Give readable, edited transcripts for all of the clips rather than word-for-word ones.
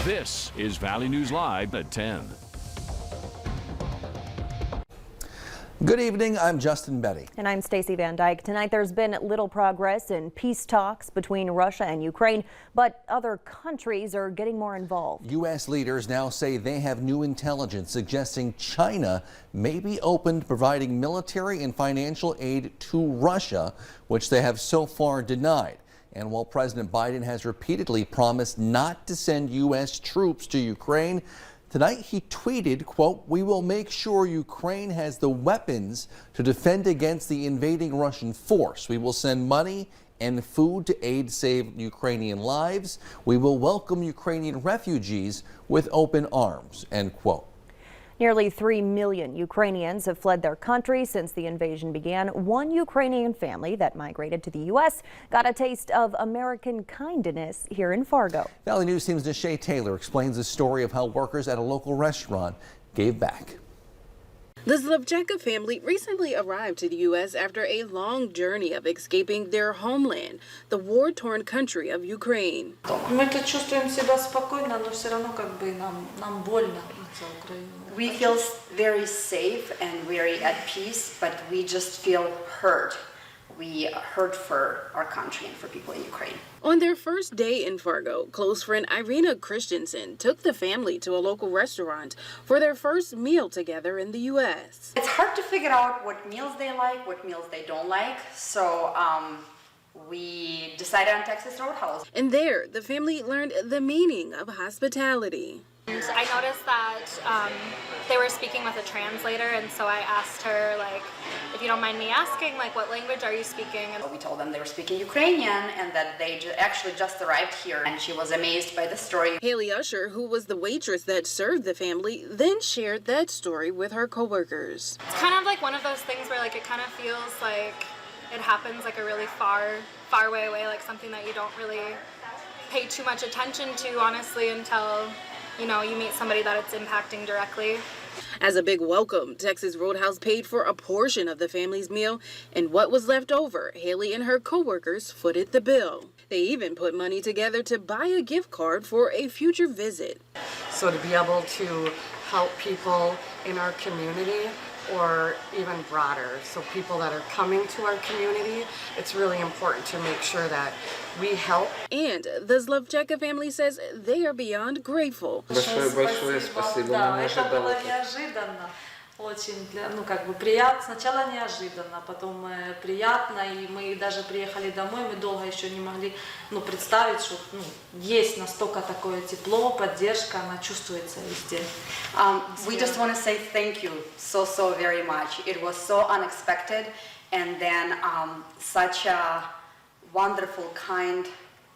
This is Valley News Live at 10. Good evening, I'm Justin Betty. And I'm Stacey Van Dyke. Tonight there's been little progress in peace talks between Russia and Ukraine, but other countries are getting more involved. U.S. leaders now say they have new intelligence suggesting China may be open to providing military and financial aid to Russia, which they have so far denied. And while President Biden has repeatedly promised not to send U.S. troops to Ukraine, tonight he tweeted, quote, "We will make sure Ukraine has the weapons to defend against the invading Russian force. We will send money and food to aid save Ukrainian lives. We will welcome Ukrainian refugees with open arms," end quote. Nearly 3 million Ukrainians have fled their country since the invasion began. One Ukrainian family that migrated to the U.S. got a taste of American kindness here in Fargo. Valley News Team's Nishay Taylor explains the story of how workers at a local restaurant gave back. The Zlovcheka family recently arrived to the U.S. after a long journey of escaping their homeland, the war-torn country of Ukraine. We feel very safe and very at peace, but we just feel hurt. We hurt for our country and for people in Ukraine. On their first day in Fargo, close friend Irina Christensen took the family to a local restaurant for their first meal together in the U.S. It's hard to figure out what meals they like, what meals they don't like, so we decided on Texas Roadhouse. And there, the family learned the meaning of hospitality. And I noticed that they were speaking with a translator, and so I asked her, like, if you don't mind me asking, like, what language are you speaking? And we told them they were speaking Ukrainian and that they actually just arrived here, and she was amazed by the story. Haley Usher, who was the waitress that served the family, then shared that story with her coworkers. It's kind of like one of those things where, like, it kind of feels like it happens like a really far way away, like something that you don't really pay too much attention to, honestly, until you meet somebody that it's impacting directly. As a big welcome, Texas Roadhouse paid for a portion of the family's meal, and what was left over, Haley and her coworkers footed the bill. They even put money together to buy a gift card for a future visit. So to be able to help people in our community, or even broader, so people that are coming to our community, it's really important to make sure that we help. And the Zlovcheka family says they are beyond grateful. Очень, приятно. Сначала неожиданно, потом приятно, и мы даже приехали домой, мы долго еще не могли, представить, что, есть настолько такое тепло, поддержка, она чувствуется везде. We just want to say thank you so very much. It was so unexpected, and then such a wonderful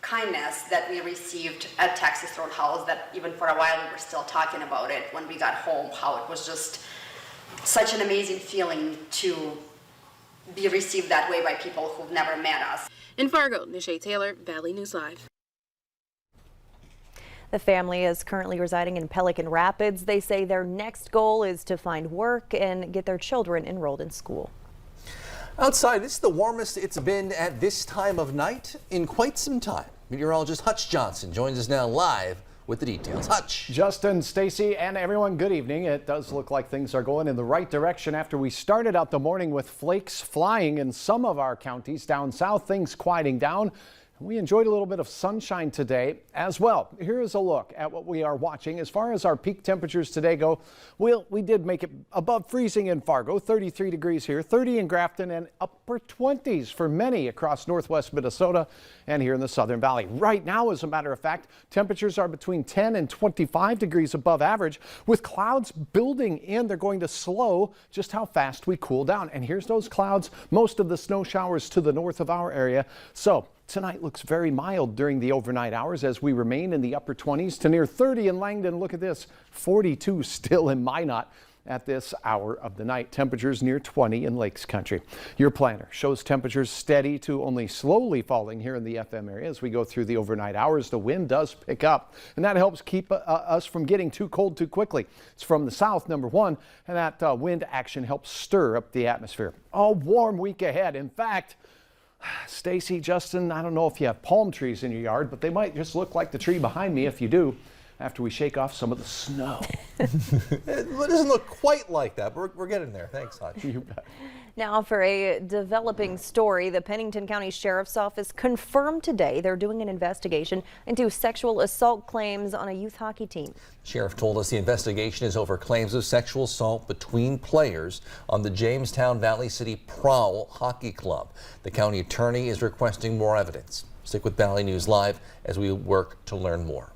kindness that we received at Texas Roadhouse that even for a while we were still talking about it when we got home, how it was just such an amazing feeling to be received that way by people who've never met us. In Fargo, Nishay Taylor, Valley News Live. The family is currently residing in Pelican Rapids. They say their next goal is to find work and get their children enrolled in school. Outside, this is the warmest it's been at this time of night in quite some time. Meteorologist Hutch Johnson joins us now live with the details. Hutch. Justin, Stacy, and everyone, good evening. It does look like things are going in the right direction after we started out the morning with flakes flying in some of our counties. Down south, things quieting down. We enjoyed a little bit of sunshine today as well. Here is a look at what we are watching. As far as our peak temperatures today go, we did make it above freezing in Fargo, 33 degrees here, 30 in Grafton, and upper 20s for many across northwest Minnesota and here in the Southern Valley. Right now, as a matter of fact, temperatures are between 10 and 25 degrees above average. With clouds building in, they're going to slow just how fast we cool down. And here's those clouds, most of the snow showers to the north of our area. So tonight looks very mild during the overnight hours as we remain in the upper 20s to near 30 in Langdon. Look at this, 42 still in Minot at this hour of the night. Temperatures near 20 in Lakes Country. Your planner shows temperatures steady to only slowly falling here in the FM area as we go through the overnight hours. The wind does pick up, and that helps keep us from getting too cold too quickly. It's from the south, number one, and that wind action helps stir up the atmosphere. A warm week ahead. In fact, Stacy, Justin, I don't know if you have palm trees in your yard, but they might just look like the tree behind me if you do. after we shake off some of the snow. It doesn't look quite like that, but we're getting there. Thanks, Hutch. You bet. Now for a developing story, the Pennington County Sheriff's Office confirmed today they're doing an investigation into sexual assault claims on a youth hockey team. Sheriff told us the investigation is over claims of sexual assault between players on the Jamestown Valley City Prowl Hockey Club. The county attorney is requesting more evidence. Stick with Valley News Live as we work to learn more.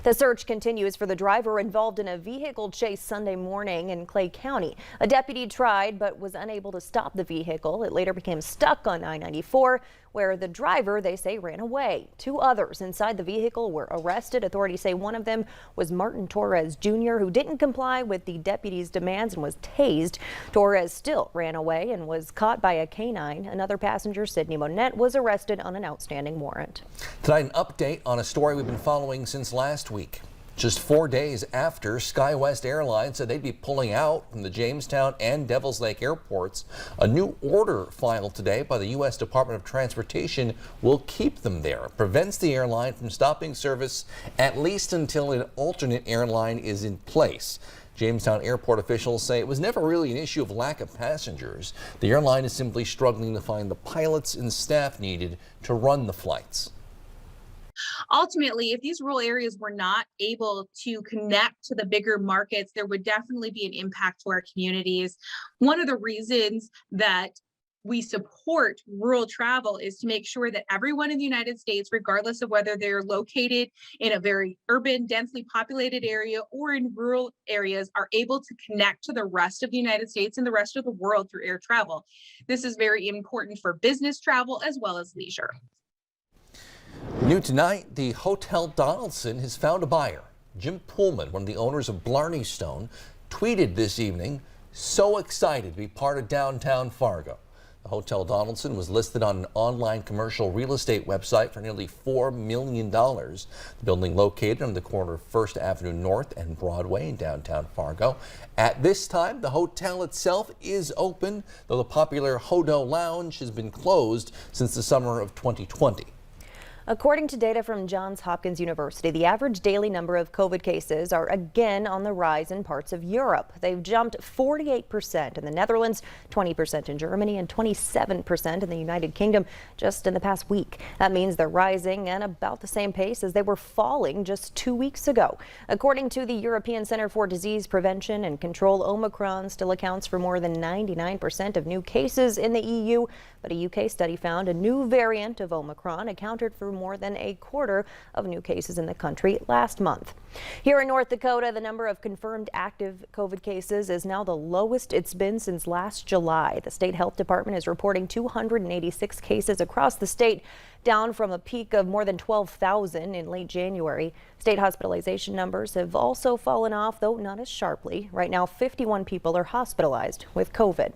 The search continues for the driver involved in a vehicle chase Sunday morning in Clay County. A deputy tried but was unable to stop the vehicle. It later became stuck on I-94, where the driver, they say, ran away. 2 others inside the vehicle were arrested. Authorities say one of them was Martin Torres Jr., who didn't comply with the deputy's demands and was tased. Torres still ran away and was caught by a canine. Another passenger, Sydney Monette, was arrested on an outstanding warrant. Tonight, an update on a story we've been following since last week. Just 4 days after SkyWest Airlines said they'd be pulling out from the Jamestown and Devils Lake airports, a new order filed today by the U.S. Department of Transportation will keep them there. It prevents the airline from stopping service at least until an alternate airline is in place. Jamestown airport officials say it was never really an issue of lack of passengers. The airline is simply struggling to find the pilots and staff needed to run the flights. Ultimately, if these rural areas were not able to connect to the bigger markets, there would definitely be an impact to our communities. One of the reasons that we support rural travel is to make sure that everyone in the United States, regardless of whether they're located in a very urban, densely populated area or in rural areas, are able to connect to the rest of the United States and the rest of the world through air travel. This is very important for business travel as well as leisure. New tonight, the Hotel Donaldson has found a buyer. Jim Pullman, one of the owners of Blarney Stone, tweeted this evening, "So excited to be part of downtown Fargo." The Hotel Donaldson was listed on an online commercial real estate website for nearly $4 million. The building located on the corner of First Avenue North and Broadway in downtown Fargo. At this time, the hotel itself is open, though the popular Hodo Lounge has been closed since the summer of 2020. According to data from Johns Hopkins University, the average daily number of COVID cases are again on the rise in parts of Europe. They've jumped 48% in the Netherlands, 20% in Germany, and 27% in the United Kingdom just in the past week. That means they're rising at about the same pace as they were falling just 2 weeks ago. According to the European Center for Disease Prevention and Control, Omicron still accounts for more than 99% of new cases in the EU, but a UK study found a new variant of Omicron accounted for more than a quarter of new cases in the country last month. Here in North Dakota, the number of confirmed active COVID cases is now the lowest it's been since last July. The state health department is reporting 286 cases across the state, down from a peak of more than 12,000 in late January. State hospitalization numbers have also fallen off, though not as sharply. Right now, 51 people are hospitalized with COVID.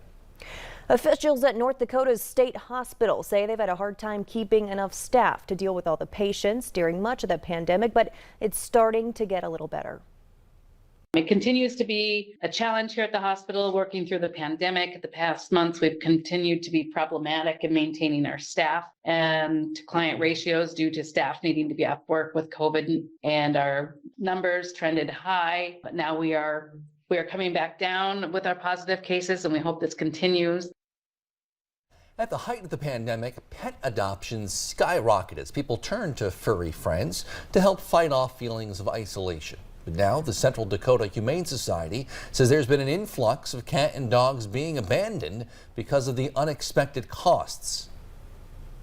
Officials at North Dakota's state hospital say they've had a hard time keeping enough staff to deal with all the patients during much of the pandemic, but it's starting to get a little better. It continues to be a challenge here at the hospital working through the pandemic. The past months, we've continued to be problematic in maintaining our staff and client ratios due to staff needing to be off work with COVID, and our numbers trended high. But now we are coming back down with our positive cases, and we hope this continues. At the height of the pandemic, pet adoptions skyrocketed as people turned to furry friends to help fight off feelings of isolation. But now the Central Dakota Humane Society says there's been an influx of cat and dogs being abandoned because of the unexpected costs.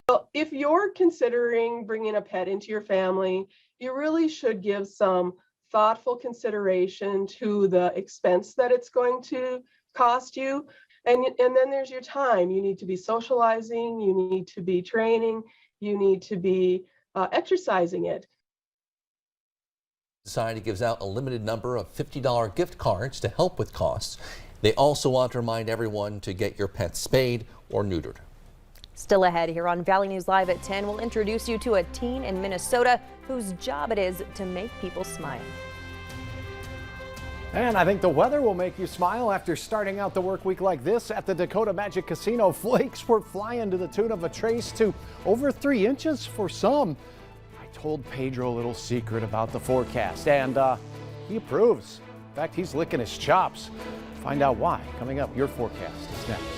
Well, if you're considering bringing a pet into your family, you really should give some thoughtful consideration to the expense that it's going to cost you. And then there's your time. You need to be socializing, you need to be training, you need to be exercising it. Society gives out a limited number of $50 gift cards to help with costs. They also want to remind everyone to get your pet spayed or neutered. Still ahead here on Valley News Live at 10, we'll introduce you to a teen in Minnesota whose job it is to make people smile. And I think the weather will make you smile after starting out the work week like this at the Dakota Magic Casino. Flakes were flying to the tune of a trace to over 3 inches for some. I told Pedro a little secret about the forecast, and he approves. In fact, he's licking his chops. Find out why. Coming up, your forecast is next.